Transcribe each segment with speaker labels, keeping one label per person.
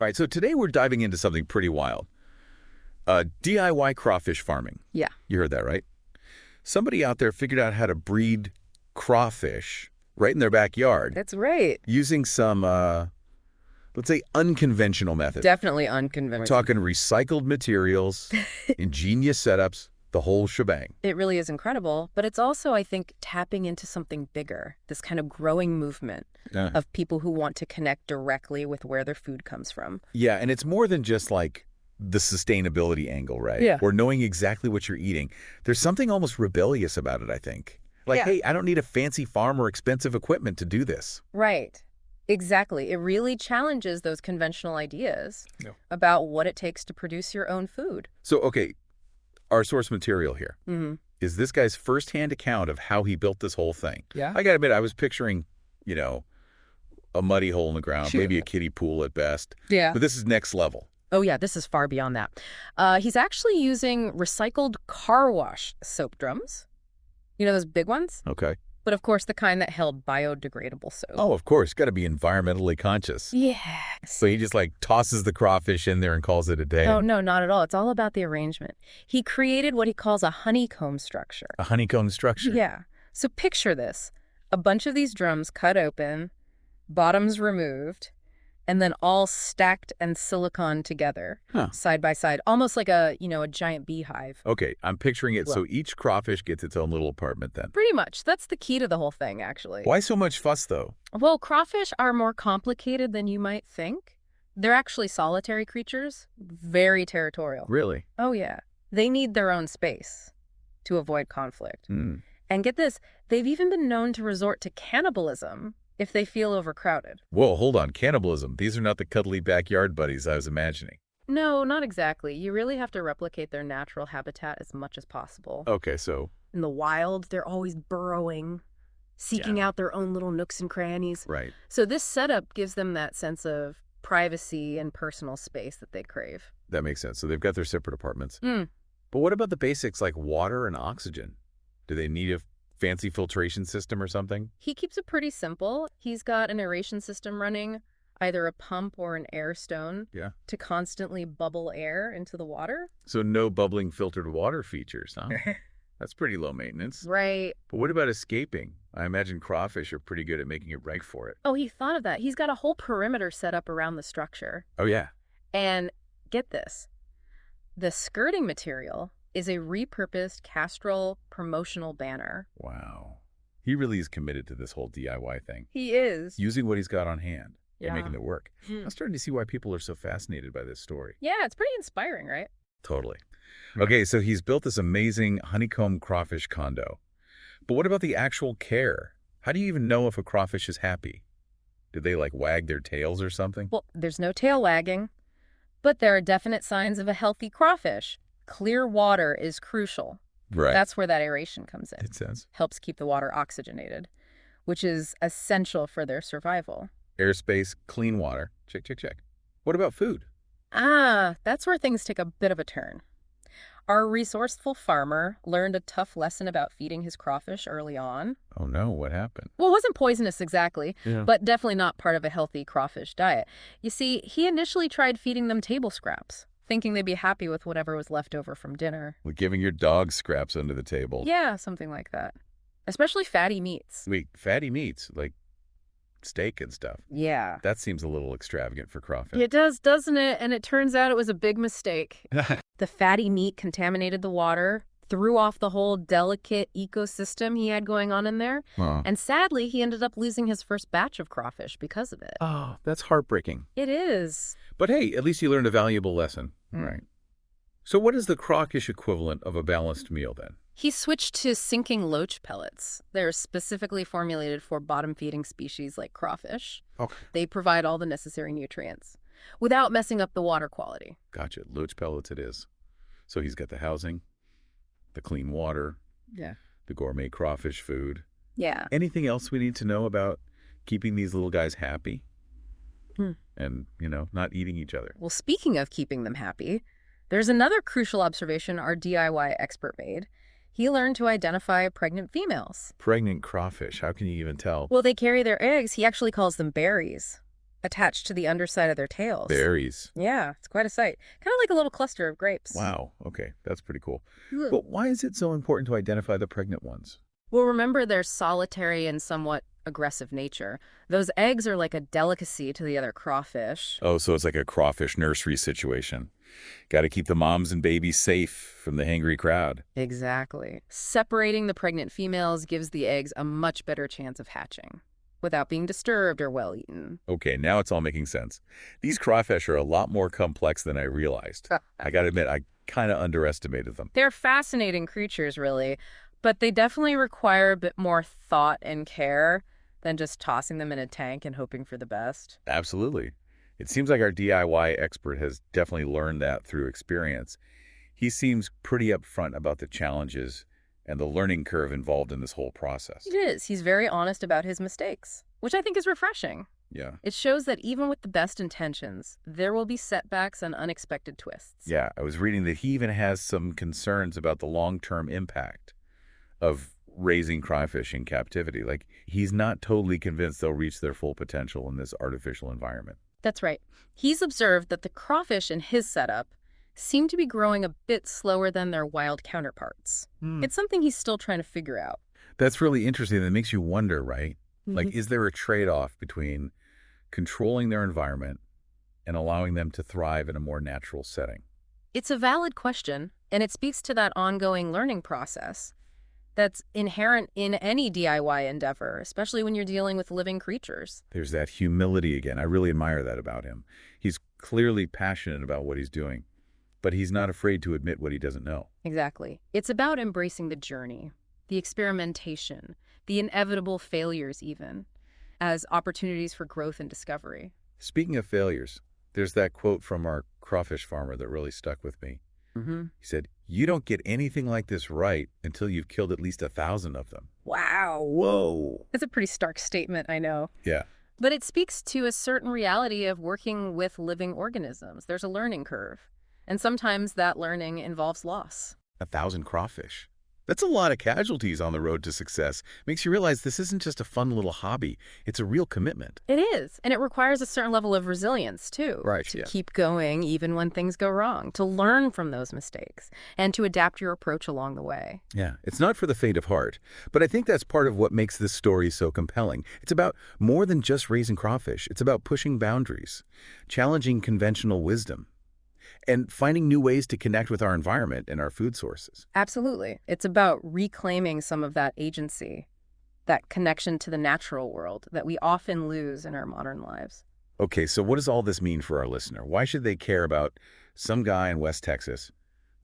Speaker 1: All right, so today we're diving into something pretty wild. DIY crawfish farming.
Speaker 2: Yeah,
Speaker 1: You heard that, right? Somebody out there figured out how to breed crawfish right in their backyard
Speaker 2: that's right.
Speaker 1: using some, let's say, unconventional methods.
Speaker 2: Definitely
Speaker 1: We're
Speaker 2: unconventional.
Speaker 1: talking recycled materials, ingenious setups, the whole shebang.
Speaker 2: It really is incredible, but it's also, I think, tapping into something bigger, this kind of growing movement
Speaker 1: Yeah.
Speaker 2: of people who want to connect directly with where their food comes from.
Speaker 1: Yeah, and it's more than just like the sustainability angle, right?
Speaker 2: Yeah.
Speaker 1: Or knowing exactly what you're eating. There's something almost rebellious about it, I think. Like,
Speaker 2: Yeah.
Speaker 1: hey, I don't need a fancy farm or expensive equipment to do this.
Speaker 2: Right. Exactly. It really challenges those conventional ideas
Speaker 1: Yeah.
Speaker 2: about what it takes to produce your own food.
Speaker 1: So, okay, our source material here
Speaker 2: Mm-hmm.
Speaker 1: is this guy's firsthand account of how he built this whole thing.
Speaker 2: Yeah.
Speaker 1: I gotta admit, I was picturing, a muddy hole in the ground,
Speaker 2: Sure.
Speaker 1: maybe a kiddie pool at best.
Speaker 2: Yeah.
Speaker 1: But this is next level.
Speaker 2: Oh, yeah, this is far beyond that. He's actually using recycled car wash soap drums. You know those big ones?
Speaker 1: Okay.
Speaker 2: But of course, the kind that held biodegradable soap.
Speaker 1: Oh, of course, got to be environmentally conscious.
Speaker 2: Yes.
Speaker 1: So he just like tosses the crawfish in there and calls it a day.
Speaker 2: Oh, no, not at all. It's all about the arrangement. He created what he calls a honeycomb structure.
Speaker 1: A honeycomb structure.
Speaker 2: Yeah. So picture this. A bunch of these drums cut open, bottoms removed, and then all stacked and silicone together,
Speaker 1: Huh.
Speaker 2: side by side, almost like a giant beehive.
Speaker 1: Okay, I'm picturing it.
Speaker 2: Well-
Speaker 1: So each crawfish gets its own little apartment then.
Speaker 2: Pretty much. That's the key to the whole thing, actually.
Speaker 1: Why so much fuss, though?
Speaker 2: Well, crawfish are more complicated than you might think. They're actually solitary creatures, very territorial.
Speaker 1: Really?
Speaker 2: Oh, yeah. They need their own space to avoid conflict.
Speaker 1: Hmm.
Speaker 2: And get this, they've even been known to resort to cannibalism if they feel overcrowded.
Speaker 1: Whoa, hold on. Cannibalism. These are not the cuddly backyard buddies I was imagining.
Speaker 2: No, not exactly. You really have to replicate their natural habitat as much as possible.
Speaker 1: Okay, so,
Speaker 2: In the wild, they're always burrowing, seeking out their own little nooks and crannies.
Speaker 1: right.
Speaker 2: So this setup gives them that sense of privacy and personal space that they crave.
Speaker 1: That makes sense. So they've got their separate apartments.
Speaker 2: Mm.
Speaker 1: But what about the basics like water and oxygen? Do they need a fancy filtration system or something?
Speaker 2: He keeps it pretty simple. He's got an aeration system running, either a pump or an air stone,
Speaker 1: Yeah.
Speaker 2: to constantly bubble air into the water.
Speaker 1: So no bubbling filtered water features, huh? That's pretty low maintenance.
Speaker 2: Right.
Speaker 1: But what about escaping? I imagine crawfish are pretty good at making it right for it.
Speaker 2: Oh, he thought of that. He's got a whole perimeter set up around the structure.
Speaker 1: Oh, yeah.
Speaker 2: And get this, the skirting material is a repurposed Castrol promotional banner.
Speaker 1: Wow. He really is committed to this whole DIY thing,
Speaker 2: He is.
Speaker 1: using what he's got on hand
Speaker 2: Yeah.
Speaker 1: and making it work.
Speaker 2: Hmm.
Speaker 1: I'm starting to see why people are so fascinated by this story.
Speaker 2: Yeah, it's pretty inspiring, right?
Speaker 1: Totally. Okay, so he's built this amazing honeycomb crawfish condo. But what about the actual care? How do you even know if a crawfish is happy? Did they like wag their tails or something?
Speaker 2: Well, there's no tail wagging, but there are definite signs of a healthy crawfish. Clear water is crucial.
Speaker 1: Right.
Speaker 2: That's where that aeration comes in.
Speaker 1: It says.
Speaker 2: Helps keep the water oxygenated, which is essential for their survival.
Speaker 1: Airspace, clean water. Check, check, check. What about food?
Speaker 2: That's where things take a bit of a turn. Our resourceful farmer learned a tough lesson about feeding his crawfish early on.
Speaker 1: Oh no, what happened?
Speaker 2: Well, it wasn't poisonous exactly,
Speaker 1: Yeah.
Speaker 2: but definitely not part of a healthy crawfish diet. You see, he initially tried feeding them table scraps, thinking they'd be happy with whatever was left over from dinner.
Speaker 1: Like giving your dog scraps under the table.
Speaker 2: Yeah, something like that. Especially fatty meats.
Speaker 1: Wait, fatty meats, like steak and stuff.
Speaker 2: Yeah.
Speaker 1: That seems a little extravagant for crawfish.
Speaker 2: It does, doesn't it? And it turns out it was a big mistake. The fatty meat contaminated the water, threw off the whole delicate ecosystem he had going on in there.
Speaker 1: Huh.
Speaker 2: And sadly, he ended up losing his first batch of crawfish because of it.
Speaker 1: Oh, that's heartbreaking.
Speaker 2: It is.
Speaker 1: But hey, at least you learned a valuable lesson. Right. So what is the crawfish equivalent of a balanced meal then?
Speaker 2: He switched to sinking loach pellets. They're specifically formulated for bottom-feeding species like crawfish.
Speaker 1: Okay.
Speaker 2: They provide all the necessary nutrients without messing up the water quality.
Speaker 1: Gotcha. Loach pellets it is. So he's got the housing, the clean water,
Speaker 2: Yeah.
Speaker 1: the gourmet crawfish food.
Speaker 2: Yeah.
Speaker 1: Anything else we need to know about keeping these little guys happy? And, not eating each other.
Speaker 2: Well, speaking of keeping them happy, there's another crucial observation our DIY expert made. He learned to identify pregnant females.
Speaker 1: Pregnant crawfish, how can you even tell?
Speaker 2: Well, they carry their eggs. He actually calls them berries. attached to the underside of their tails.
Speaker 1: Berries.
Speaker 2: Yeah, it's quite a sight. Kind of like a little cluster of grapes.
Speaker 1: Wow. Okay, that's pretty cool.
Speaker 2: Ugh.
Speaker 1: But why is it so important to identify the pregnant ones?
Speaker 2: Well, remember their solitary and somewhat aggressive nature. Those eggs are like a delicacy to the other crawfish.
Speaker 1: Oh, so it's like a crawfish nursery situation. Got to keep the moms and babies safe from the hangry crowd.
Speaker 2: Exactly. Separating the pregnant females gives the eggs a much better chance of hatching without being disturbed or well eaten.
Speaker 1: Okay, now it's all making sense. These crawfish are a lot more complex than I realized. I got to admit, I kind of underestimated them.
Speaker 2: They're fascinating creatures, really, but they definitely require a bit more thought and care than just tossing them in a tank and hoping for the best.
Speaker 1: Absolutely. It seems like our DIY expert has definitely learned that through experience. He seems pretty upfront about the challenges and the learning curve involved in this whole process.
Speaker 2: It is. He's very honest about his mistakes, which I think is refreshing.
Speaker 1: Yeah.
Speaker 2: It shows that even with the best intentions, there will be setbacks and unexpected twists.
Speaker 1: Yeah, I was reading that he even has some concerns about the long-term impact of raising crawfish in captivity. Like, he's not totally convinced they'll reach their full potential in this artificial environment.
Speaker 2: That's right. He's observed that the crawfish in his setup seem to be growing a bit slower than their wild counterparts. It's something he's still trying to figure out.
Speaker 1: That's really interesting. That makes you wonder, right? Like,
Speaker 2: Mhm.
Speaker 1: is there a trade-off between controlling their environment and allowing them to thrive in a more natural setting?
Speaker 2: It's a valid question, and it speaks to that ongoing learning process that's inherent in any DIY endeavor, especially when you're dealing with living creatures.
Speaker 1: There's that humility again. I really admire that about him. He's clearly passionate about what he's doing, but he's not afraid to admit what he doesn't know.
Speaker 2: Exactly. It's about embracing the journey, the experimentation, the inevitable failures even, as opportunities for growth and discovery.
Speaker 1: Speaking of failures, there's that quote from our crawfish farmer that really stuck with me.
Speaker 2: Mm-hmm.
Speaker 1: He said, "You don't get anything like this right until you've killed at least 1,000 of them."
Speaker 2: Wow.
Speaker 1: Whoa.
Speaker 2: That's a pretty stark statement, I know.
Speaker 1: Yeah.
Speaker 2: But it speaks to a certain reality of working with living organisms. There's a learning curve. And sometimes that learning involves loss.
Speaker 1: 1,000 crawfish. That's a lot of casualties on the road to success. Makes you realize this isn't just a fun little hobby. It's a real commitment.
Speaker 2: It is. And it requires a certain level of resilience, too.
Speaker 1: Right,
Speaker 2: To
Speaker 1: yeah.
Speaker 2: keep going even when things go wrong, to learn from those mistakes, and to adapt your approach along the way.
Speaker 1: Yeah, it's not for the faint of heart. But I think that's part of what makes this story so compelling. It's about more than just raising crawfish. It's about pushing boundaries, challenging conventional wisdom, and finding new ways to connect with our environment and our food sources.
Speaker 2: Absolutely. It's about reclaiming some of that agency, that connection to the natural world that we often lose in our modern lives.
Speaker 1: Okay, so what does all this mean for our listener? Why should they care about some guy in West Texas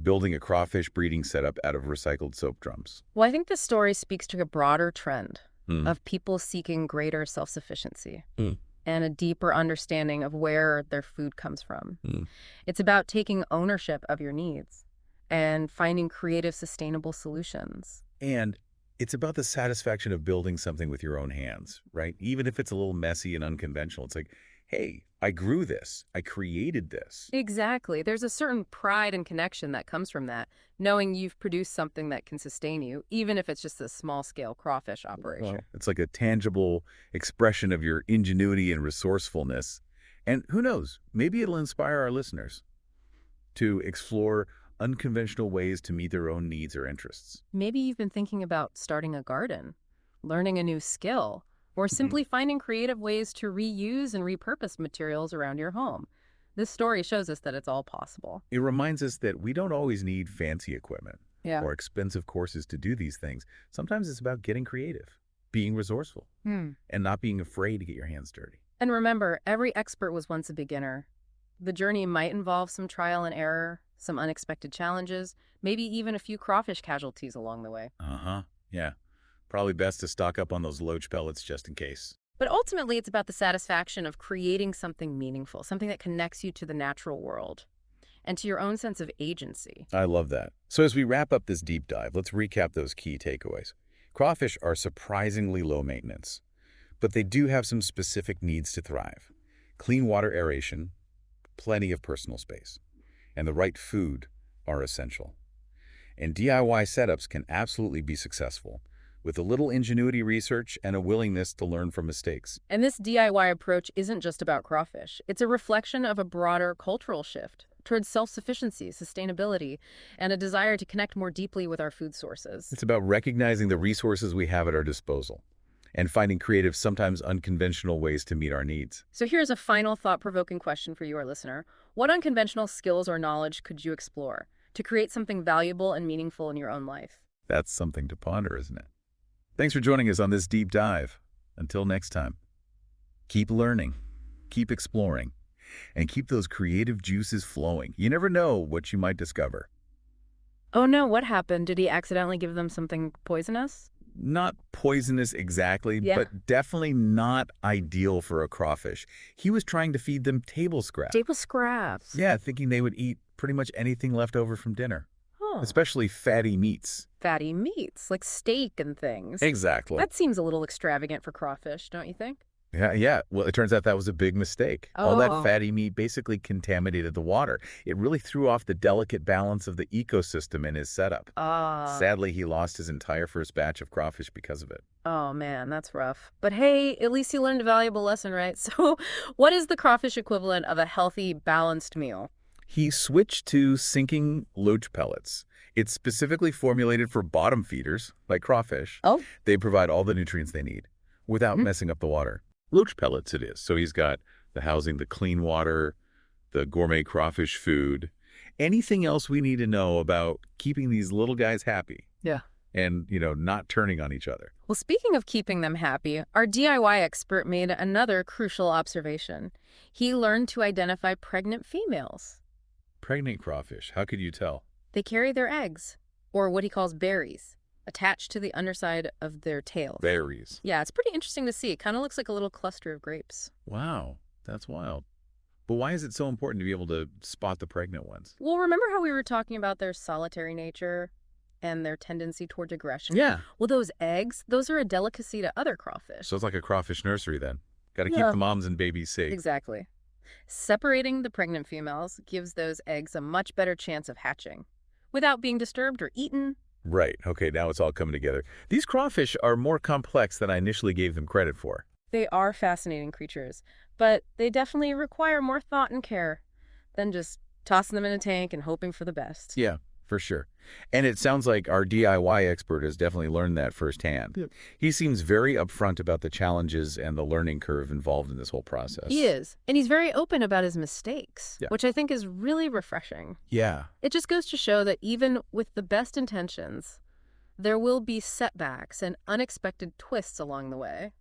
Speaker 1: building a crawfish breeding setup out of recycled soap drums?
Speaker 2: Well, I think this story speaks to a broader trend
Speaker 1: Hmm.
Speaker 2: of people seeking greater self-sufficiency
Speaker 1: Hmm.
Speaker 2: and a deeper understanding of where their food comes from.
Speaker 1: Hmm.
Speaker 2: It's about taking ownership of your needs and finding creative, sustainable solutions.
Speaker 1: And it's about the satisfaction of building something with your own hands, right? Even if it's a little messy and unconventional, it's like, hey, I grew this. I created this.
Speaker 2: Exactly. There's a certain pride and connection that comes from that, knowing you've produced something that can sustain you, even if it's just a small-scale crawfish operation.
Speaker 1: It's like a tangible expression of your ingenuity and resourcefulness. And who knows, maybe it'll inspire our listeners to explore unconventional ways to meet their own needs or interests.
Speaker 2: Maybe you've been thinking about starting a garden, learning a new skill, or simply finding creative ways to reuse and repurpose materials around your home. This story shows us that it's all possible.
Speaker 1: It reminds us that we don't always need fancy equipment
Speaker 2: Yeah.
Speaker 1: or expensive courses to do these things. Sometimes it's about getting creative, being resourceful, and not being afraid to get your hands dirty.
Speaker 2: And remember, every expert was once a beginner. The journey might involve some trial and error, some unexpected challenges, maybe even a few crawfish casualties along the way.
Speaker 1: Uh-huh. Yeah. Probably best to stock up on those loach pellets just in case.
Speaker 2: But ultimately, it's about the satisfaction of creating something meaningful, something that connects you to the natural world and to your own sense of agency.
Speaker 1: I love that. So as we wrap up this deep dive, let's recap those key takeaways. Crawfish are surprisingly low maintenance, but they do have some specific needs to thrive. Clean water aeration, plenty of personal space, and the right food are essential. And DIY setups can absolutely be successful, with a little ingenuity research and a willingness to learn from mistakes.
Speaker 2: And this DIY approach isn't just about crawfish. It's a reflection of a broader cultural shift towards self-sufficiency, sustainability, and a desire to connect more deeply with our food sources.
Speaker 1: It's about recognizing the resources we have at our disposal and finding creative, sometimes unconventional ways to meet our needs.
Speaker 2: So here's a final thought-provoking question for you, our listener. What unconventional skills or knowledge could you explore to create something valuable and meaningful in your own life?
Speaker 1: That's something to ponder, isn't it? Thanks for joining us on this deep dive. Until next time, keep learning, keep exploring, and keep those creative juices flowing. You never know what you might discover.
Speaker 2: Oh no, what happened? Did he accidentally give them something poisonous?
Speaker 1: Not poisonous exactly,
Speaker 2: Yeah.
Speaker 1: but definitely not ideal for a crawfish. He was trying to feed them table scraps.
Speaker 2: Table scraps.
Speaker 1: Yeah, thinking they would eat pretty much anything left over from dinner,
Speaker 2: Huh.
Speaker 1: especially fatty meats.
Speaker 2: Fatty meats, like steak and things.
Speaker 1: Exactly.
Speaker 2: That seems a little extravagant for crawfish, don't you think?
Speaker 1: Yeah. Well, it turns out that was a big mistake. All
Speaker 2: Oh.
Speaker 1: that fatty meat basically contaminated the water. It really threw off the delicate balance of the ecosystem in his setup. Sadly, he lost his entire first batch of crawfish because of it.
Speaker 2: Oh man, that's rough. But hey, at least you learned a valuable lesson, right? So, what is the crawfish equivalent of a healthy, balanced meal?
Speaker 1: He switched to sinking loach pellets. It's specifically formulated for bottom feeders, like crawfish.
Speaker 2: Oh.
Speaker 1: They provide all the nutrients they need without messing up the water. Loach pellets it is. So he's got the housing, the clean water, the gourmet crawfish food, anything else we need to know about keeping these little guys happy.
Speaker 2: Yeah.
Speaker 1: And, not turning on each other.
Speaker 2: Well, speaking of keeping them happy, our DIY expert made another crucial observation. He learned to identify pregnant females.
Speaker 1: Pregnant crawfish, how could you tell?
Speaker 2: They carry their eggs, or what he calls berries, attached to the underside of their tails.
Speaker 1: Berries.
Speaker 2: Yeah, it's pretty interesting to see. It kind of looks like a little cluster of grapes.
Speaker 1: Wow, that's wild. But why is it so important to be able to spot the pregnant ones?
Speaker 2: Well, remember how we were talking about their solitary nature and their tendency toward aggression?
Speaker 1: Yeah.
Speaker 2: Well, those eggs, those are a delicacy to other crawfish.
Speaker 1: So it's like a crawfish nursery then. Got to keep
Speaker 2: Yeah.
Speaker 1: the moms and babies safe.
Speaker 2: Exactly. Separating the pregnant females gives those eggs a much better chance of hatching without being disturbed or eaten.
Speaker 1: Right. Okay, now it's all coming together. These crawfish are more complex than I initially gave them credit for.
Speaker 2: They are fascinating creatures, but they definitely require more thought and care than just tossing them in a tank and hoping for the best.
Speaker 1: Yeah, for sure. And it sounds like our DIY expert has definitely learned that firsthand.
Speaker 2: Yep.
Speaker 1: He seems very upfront about the challenges and the learning curve involved in this whole process.
Speaker 2: He is, and he's very open about his mistakes,
Speaker 1: Yeah.
Speaker 2: which I think is really refreshing.
Speaker 1: Yeah.
Speaker 2: It just goes to show that even with the best intentions, there will be setbacks and unexpected twists along the way.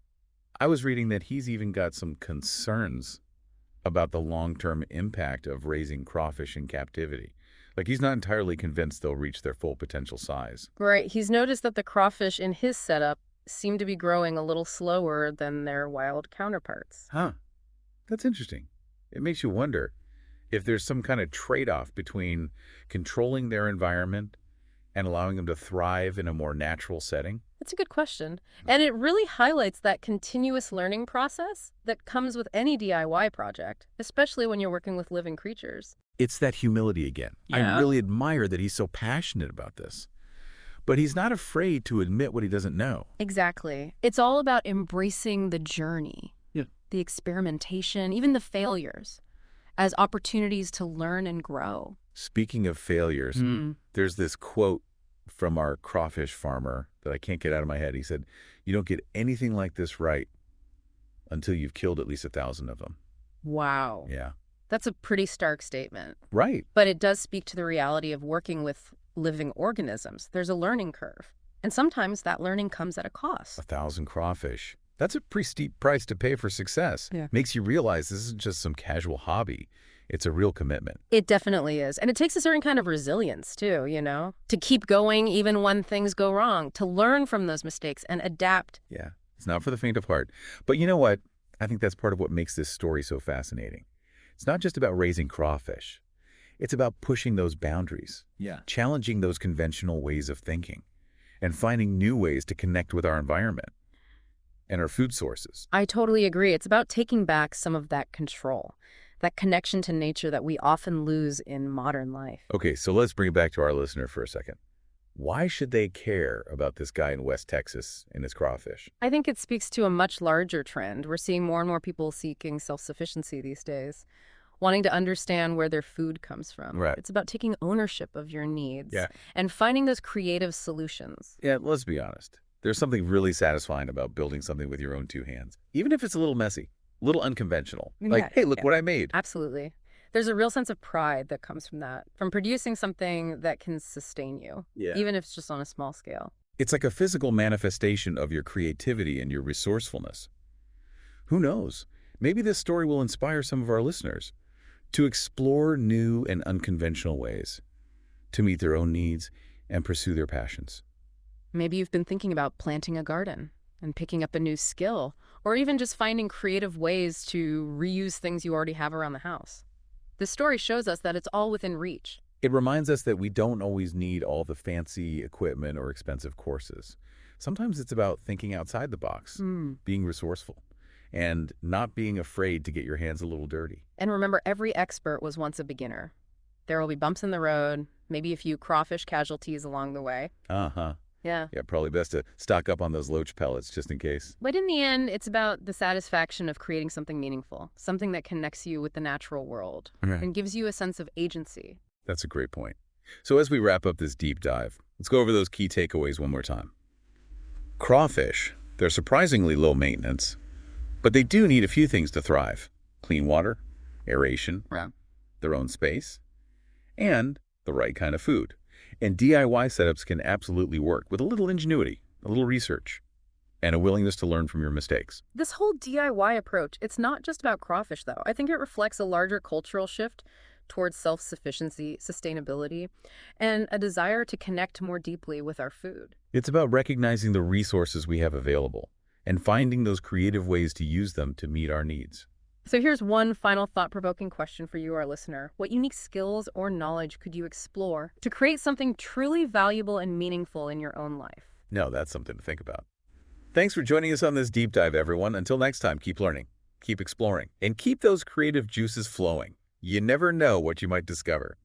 Speaker 1: I was reading that he's even got some concerns about the long-term impact of raising crawfish in captivity. Like, he's not entirely convinced they'll reach their full potential size.
Speaker 2: Right, he's noticed that the crawfish in his setup seem to be growing a little slower than their wild counterparts.
Speaker 1: Huh. That's interesting. It makes you wonder if there's some kind of trade-off between controlling their environment and allowing them to thrive in a more natural setting.
Speaker 2: That's a good question. And it really highlights that continuous learning process that comes with any DIY project, especially when you're working with living creatures.
Speaker 1: It's that humility again.
Speaker 2: Yeah.
Speaker 1: I really admire that he's so passionate about this. But he's not afraid to admit what he doesn't know.
Speaker 2: Exactly. It's all about embracing the journey, the experimentation, even the failures, as opportunities to learn and grow.
Speaker 1: Speaking of failures, there's this quote from our crawfish farmer that I can't get out of my head. He said, "You don't get anything like this right until you've killed at least 1,000 of them."
Speaker 2: Wow.
Speaker 1: Yeah.
Speaker 2: That's a pretty stark statement.
Speaker 1: Right.
Speaker 2: But it does speak to the reality of working with living organisms. There's a learning curve. And sometimes that learning comes at a cost.
Speaker 1: 1,000 crawfish. That's a pretty steep price to pay for success.
Speaker 2: Yeah.
Speaker 1: Makes you realize this isn't just some casual hobby. It's a real commitment.
Speaker 2: It definitely is. And it takes a certain kind of resilience, too, to keep going even when things go wrong, to learn from those mistakes and adapt.
Speaker 1: Yeah. It's not for the faint of heart. But you know what? I think that's part of what makes this story so fascinating. It's not just about raising crawfish. It's about pushing those boundaries, challenging those conventional ways of thinking, and finding new ways to connect with our environment and our food sources.
Speaker 2: I totally agree. It's about taking back some of that control, that connection to nature that we often lose in modern life.
Speaker 1: Okay, so let's bring it back to our listener for a second. Why should they care about this guy in West Texas and his crawfish?
Speaker 2: I think it speaks to a much larger trend. We're seeing more and more people seeking self-sufficiency these days, wanting to understand where their food comes from.
Speaker 1: Right.
Speaker 2: It's about taking ownership of your needs
Speaker 1: Yeah.
Speaker 2: and finding those creative solutions.
Speaker 1: Yeah, let's be honest. There's something really satisfying about building something with your own two hands, even if it's a little messy, a little unconventional. Like,
Speaker 2: Yeah,
Speaker 1: hey, look
Speaker 2: yeah.
Speaker 1: what I made.
Speaker 2: Absolutely. There's a real sense of pride that comes from that, from producing something that can sustain you,
Speaker 1: Yeah.
Speaker 2: even if it's just on a small scale.
Speaker 1: It's like a physical manifestation of your creativity and your resourcefulness. Who knows? Maybe this story will inspire some of our listeners to explore new and unconventional ways to meet their own needs and pursue their passions.
Speaker 2: Maybe you've been thinking about planting a garden and picking up a new skill, or even just finding creative ways to reuse things you already have around the house. This story shows us that it's all within reach.
Speaker 1: It reminds us that we don't always need all the fancy equipment or expensive courses. Sometimes it's about thinking outside the box, being resourceful, and not being afraid to get your hands a little dirty.
Speaker 2: And remember, every expert was once a beginner. There will be bumps in the road, maybe a few crawfish casualties along the way.
Speaker 1: Uh-huh.
Speaker 2: Yeah.
Speaker 1: Yeah, probably best to stock up on those loach pellets just in case.
Speaker 2: But in the end, it's about the satisfaction of creating something meaningful, something that connects you with the natural world
Speaker 1: Right.
Speaker 2: and gives you a sense of agency.
Speaker 1: That's a great point. So as we wrap up this deep dive, let's go over those key takeaways one more time. Crawfish, they're surprisingly low maintenance, but they do need a few things to thrive. Clean water, aeration, their own space, and the right kind of food. And DIY setups can absolutely work with a little ingenuity, a little research, and a willingness to learn from your mistakes.
Speaker 2: This whole DIY approach, it's not just about crawfish, though. I think it reflects a larger cultural shift towards self-sufficiency, sustainability, and a desire to connect more deeply with our food.
Speaker 1: It's about recognizing the resources we have available and finding those creative ways to use them to meet our needs.
Speaker 2: So here's one final thought-provoking question for you, our listener. What unique skills or knowledge could you explore to create something truly valuable and meaningful in your own life?
Speaker 1: No, that's something to think about. Thanks for joining us on this deep dive, everyone. Until next time, keep learning, keep exploring, and keep those creative juices flowing. You never know what you might discover.